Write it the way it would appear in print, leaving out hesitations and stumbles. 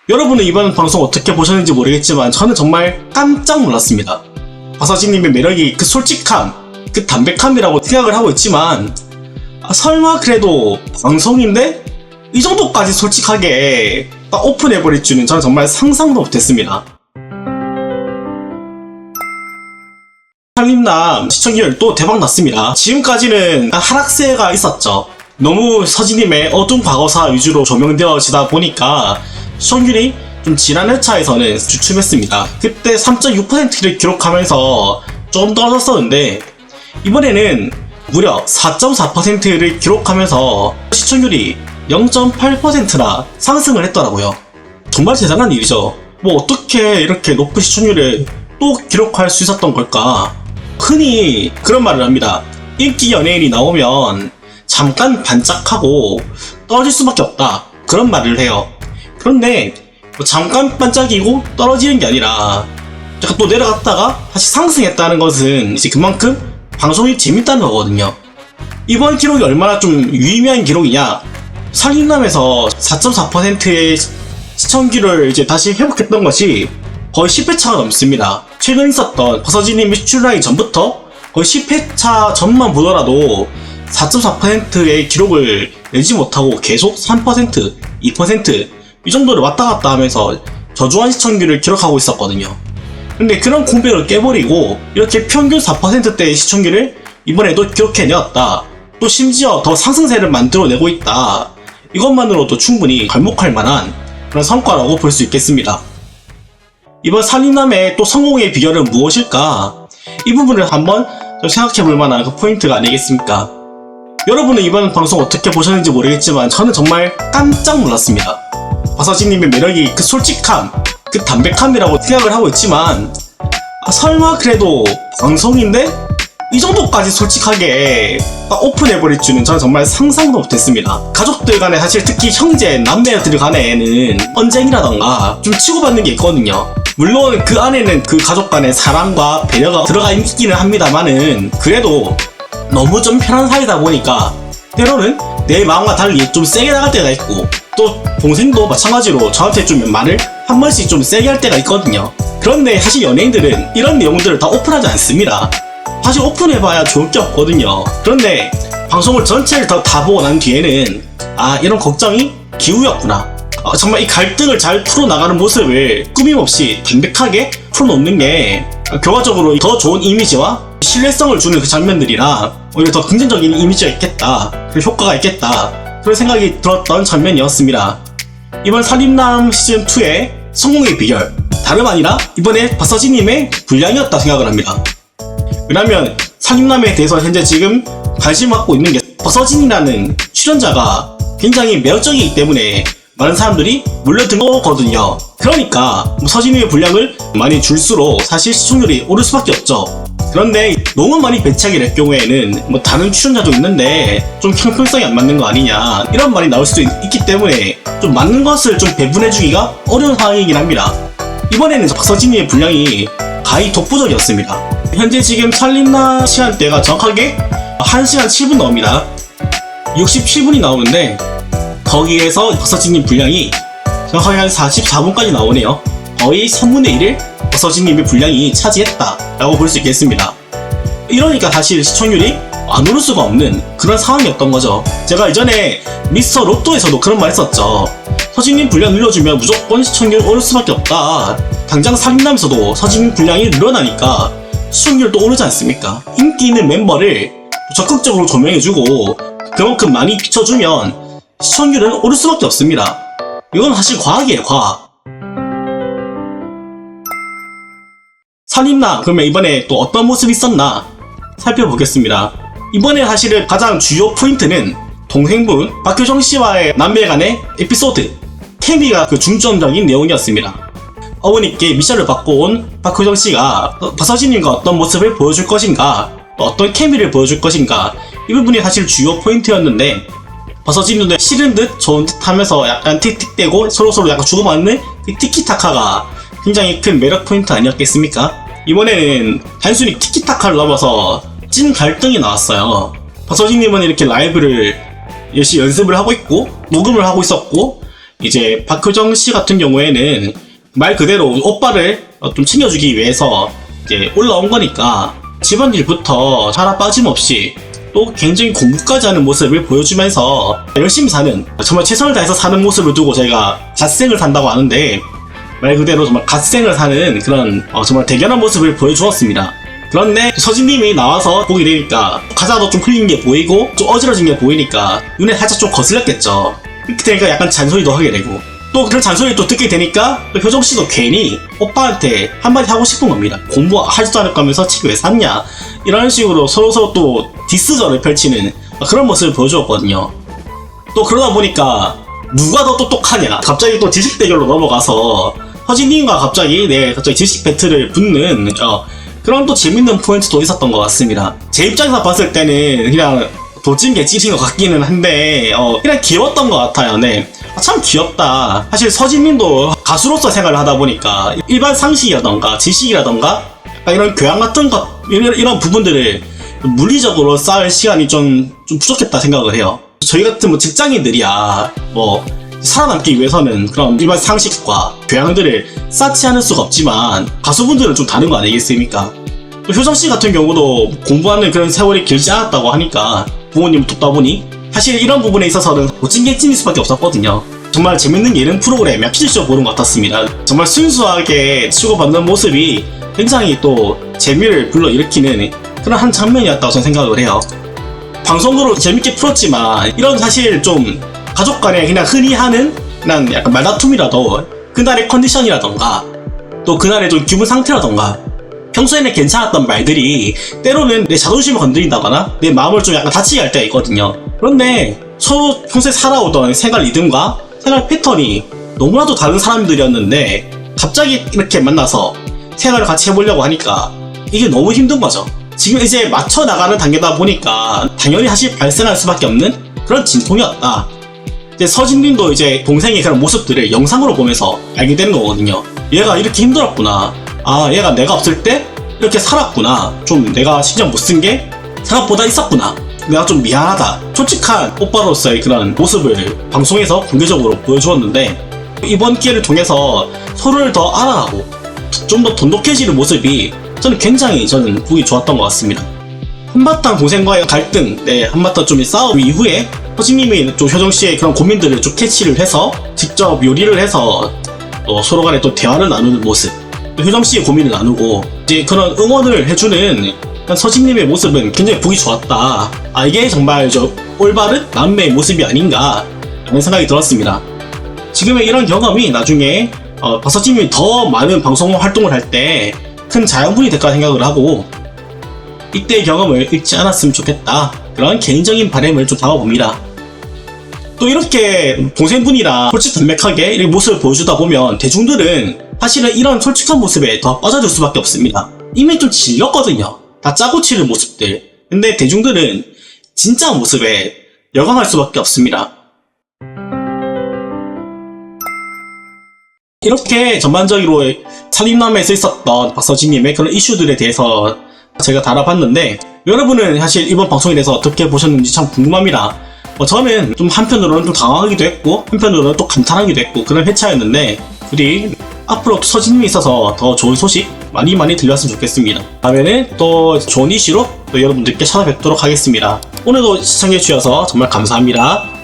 여러분은 이번 방송 어떻게 보셨는지 모르겠지만 저는 정말 깜짝 놀랐습니다. 박서진님의 매력이 그 솔직함, 그 담백함이라고 생각을 하고 있지만 설마 그래도 방송인데 이 정도까지 솔직하게 딱 오픈해버릴 줄은 저는 정말 상상도 못했습니다. 살림남 시청률 또 대박났습니다. 지금까지는 하락세가 있었죠. 너무 서진님의 어두운 과거사 위주로 조명되어지다 보니까 시청률이 좀 지난 회차에서는 주춤했습니다. 그때 3.6%를 기록하면서 좀 떨어졌었는데 이번에는 무려 4.4%를 기록하면서 시청률이 0.8%나 상승을 했더라고요. 정말 대단한 일이죠. 뭐 어떻게 이렇게 높은 시청률을 또 기록할 수 있었던 걸까? 흔히 그런 말을 합니다. 인기 연예인이 나오면 잠깐 반짝하고 떨어질 수밖에 없다, 그런 말을 해요. 그런데 뭐 잠깐 반짝이고 떨어지는 게 아니라 또 내려갔다가 다시 상승했다는 것은 이제 그만큼 방송이 재밌다는 거거든요. 이번 기록이 얼마나 좀 유의미한 기록이냐, 살림남에서 4.4%의 시청률을 이제 다시 회복했던 것이 거의 10회차가 넘습니다. 최근 있었던 박서진님이 출연하기 전부터 거의 10회차 전만 보더라도 4.4%의 기록을 내지 못하고 계속 3%, 2% 이 정도를 왔다 갔다 하면서 저조한 시청률을 기록하고 있었거든요. 근데 그런 공백을 깨버리고 이렇게 평균 4%대의 시청률을 이번에도 기록해내었다. 또 심지어 더 상승세를 만들어내고 있다. 이것만으로도 충분히 괄목할 만한 그런 성과라고 볼 수 있겠습니다. 이번 살림남의 또 성공의 비결은 무엇일까? 이 부분을 한번 좀 생각해볼 만한 그 포인트가 아니겠습니까? 여러분은 이번 방송 어떻게 보셨는지 모르겠지만 저는 정말 깜짝 놀랐습니다. 박서진님의 매력이 그 솔직함, 그 담백함이라고 생각을 하고 있지만 설마 그래도 방송인데 이 정도까지 솔직하게 딱 오픈해버릴 줄은 저는 정말 상상도 못했습니다. 가족들 간에, 사실 특히 형제, 남매들 간에는 언쟁이라던가 좀 치고받는 게 있거든요. 물론 그 안에는 그 가족 간의 사랑과 배려가 들어가 있기는 합니다만은 그래도 너무 좀 편한 사이다 보니까 때로는 내 마음과 달리 좀 세게 나갈 때가 있고, 또 동생도 마찬가지로 저한테 좀 말을 한 번씩 좀 세게 할 때가 있거든요. 그런데 사실 연예인들은 이런 내용들을 다 오픈하지 않습니다. 사실 오픈해봐야 좋을 게 없거든요. 그런데 방송을 전체를 다 보고 난 뒤에는 이런 걱정이 기우였구나, 정말 이 갈등을 잘 풀어나가는 모습을 꾸밈없이 담백하게 풀어놓는 게 결과적으로 더 좋은 이미지와 신뢰성을 주는 그 장면들이라 오히려 더 긍정적인 이미지가 있겠다, 그런 효과가 있겠다, 그런 생각이 들었던 장면이었습니다. 이번 살림남 시즌2의 성공의 비결, 다름 아니라 이번에 박서진님의 분량이었다 생각을 합니다. 왜냐면 살림남에 대해서 현재 지금 관심 받고 있는 게 박서진이라는 출연자가 굉장히 매력적이기 때문에 많은 사람들이 몰려든 거거든요. 그러니까 서진님의 분량을 많이 줄수록 사실 시청률이 오를 수밖에 없죠. 그런데 너무 많이 배치하게 될 경우에는 다른 출연자도 있는데 좀 형평성이 안 맞는 거 아니냐, 이런 말이 나올 수도 있기 때문에 좀 맞는 것을 좀 배분해주기가 어려운 상황이긴 합니다. 이번에는 박서진님의 분량이 가히 독보적이었습니다. 현재 지금 살림남 시간대가 정확하게 1시간 7분 나옵니다. 67분이 나오는데 거기에서 박서진님 분량이 정확하게 한 44분까지 나오네요. 거의 3분의 1을 박서진님의 분량이 차지했다 라고 볼 수 있겠습니다. 이러니까 사실 시청률이 안 오를 수가 없는 그런 상황이었던 거죠. 제가 이전에 미스터 로또에서도 그런 말 했었죠. 서진님 분량 늘려주면 무조건 시청률 오를 수밖에 없다. 당장 살림남에서도 서진님 분량이 늘어나니까 시청률도 오르지 않습니까? 인기 있는 멤버를 적극적으로 조명해주고 그만큼 많이 비춰주면 시청률은 오를 수밖에 없습니다. 이건 사실 과학이에요, 과학. 살림남, 그러면 이번에 또 어떤 모습이 있었나 살펴보겠습니다. 이번에 사실은 가장 주요 포인트는 동생분 박효정 씨와의 남매 간의 에피소드, 케미가 그 중점적인 내용이었습니다. 어머니께 미션을 받고 온 박효정 씨가 박서진님과 어떤 모습을 보여줄 것인가, 어떤 케미를 보여줄 것인가, 이 부분이 사실 주요 포인트였는데 박서진님도 싫은 듯 좋은 듯 하면서 약간 틱틱대고 서로서로 약간 주고받는 그 티키타카가 굉장히 큰 매력 포인트 아니었겠습니까? 이번에는 단순히 티키타카를 넘어서 찐 갈등이 나왔어요. 박서진님은 이렇게 라이브를 열심히 연습을 하고 있고 녹음을 하고 있었고 이제 박효정 씨 같은 경우에는 말 그대로 오빠를 좀 챙겨주기 위해서 이제 올라온 거니까 집안일부터 하나 빠짐없이 또 굉장히 공부까지 하는 모습을 보여주면서 열심히 사는, 정말 최선을 다해서 사는 모습을 두고 저희가 갓생을 산다고 하는데, 말 그대로 정말 갓생을 사는 그런 정말 대견한 모습을 보여주었습니다. 그런데 서진님이 나와서 보게 되니까 가사도 좀 흘린 게 보이고 좀 어지러진 게 보이니까 눈에 살짝 좀 거슬렸겠죠. 그렇게 되니까 약간 잔소리도 하게 되고, 또 그런 잔소리 또 듣게 되니까 또 효정씨도 괜히 오빠한테 한마디 하고 싶은 겁니다. 공부하지도 않을 거면서 책 왜 샀냐, 이런 식으로 서로서로 또 디스전을 펼치는 그런 모습을 보여주었거든요. 또 그러다 보니까 누가 더 똑똑하냐, 갑자기 또 지식 대결로 넘어가서 서진님과 갑자기 지식 배틀을 붙는 그런 또 재밌는 포인트도 있었던 것 같습니다. 제 입장에서 봤을 때는 그냥 도찐개찐인 것 같기는 한데 그냥 귀여웠던 것 같아요. 네, 참 귀엽다. 사실 서진님도 가수로서 생활을 하다 보니까 일반 상식이라던가 지식이라던가 이런 교양 같은 것, 이런 부분들을 물리적으로 쌓을 시간이 좀 부족했다 생각을 해요. 저희 같은 직장인들이야 살아남기 위해서는 그런 일반 상식과 교양들을 쌓지 않을 수가 없지만, 가수분들은 좀 다른 거 아니겠습니까? 또 효정씨 같은 경우도 공부하는 그런 세월이 길지 않았다고 하니까 부모님을 돕다 보니 사실 이런 부분에 있어서는 찐개찐일 수밖에 없었거든요. 정말 재밌는 예능 프로그램에 퀴즈쇼 보는 것 같았습니다. 정말 순수하게 치고받는 모습이 굉장히 또 재미를 불러일으키는 그런 한 장면이었다고 저는 생각을 해요. 방송으로 재밌게 풀었지만 이런 사실 좀 가족 간에 그냥 흔히 하는 그냥 약간 말다툼이라도 그날의 컨디션이라던가 또 그날의 좀 기분 상태라던가 평소에는 괜찮았던 말들이 때로는 내 자존심을 건드린다거나 내 마음을 좀 약간 다치게 할 때가 있거든요. 그런데 서로 평소에 살아오던 생활 리듬과 생활 패턴이 너무나도 다른 사람들이었는데 갑자기 이렇게 만나서 생활을 같이 해보려고 하니까 이게 너무 힘든 거죠. 지금 이제 맞춰 나가는 단계다 보니까 당연히 사실 발생할 수밖에 없는 그런 진통이었다. 이제 서진님도 이제 동생의 그런 모습들을 영상으로 보면서 알게 되는 거거든요. 얘가 이렇게 힘들었구나. 얘가 내가 없을 때 이렇게 살았구나. 좀 내가 신경 못 쓴 게 생각보다 있었구나. 내가 좀 미안하다. 솔직한 오빠로서의 그런 모습을 방송에서 공개적으로 보여주었는데, 이번 기회를 통해서 서로를 더 알아가고 좀 더 돈독해지는 모습이 저는 보기 좋았던 것 같습니다. 한바탕 동생과의 갈등, 한바탕 좀 싸움 이후에 서진님이 좀 효정씨의 그런 고민들을 좀 캐치를 해서 직접 요리를 해서 또 서로 간에 또 대화를 나누는 모습, 효정씨의 고민을 나누고 이제 그런 응원을 해주는 서진님의 모습은 굉장히 보기 좋았다. 이게 정말 올바른 남매의 모습이 아닌가 라는 생각이 들었습니다. 지금의 이런 경험이 나중에 박서진님이 더 많은 방송 활동을 할 때 큰 자양분이 될까 생각을 하고, 이때의 경험을 잊지 않았으면 좋겠다, 그런 개인적인 바람을 좀 담아봅니다. 또 이렇게 동생분이랑 솔직담백하게 이렇게 모습을 보여주다 보면 대중들은 사실은 이런 솔직한 모습에 더 빠져들 수밖에 없습니다. 이미 좀 질렸거든요, 다 짜고 치는 모습들. 근데 대중들은 진짜 모습에 열광할 수밖에 없습니다. 이렇게 전반적으로 살인남에서 있었던 박서진님의 그런 이슈들에 대해서 제가 다뤄봤는데, 여러분은 사실 이번 방송에 대해서 어떻게 보셨는지 참 궁금합니다. 저는 좀 한편으로는 좀 당황하기도 했고 한편으로는 또 감탄하기도 했고 그런 회차였는데, 우리 앞으로 서진님이 있어서 더 좋은 소식 많이 들렸으면 좋겠습니다. 다음에는 또 좋은 이슈로 또 여러분들께 찾아뵙도록 하겠습니다. 오늘도 시청해주셔서 정말 감사합니다.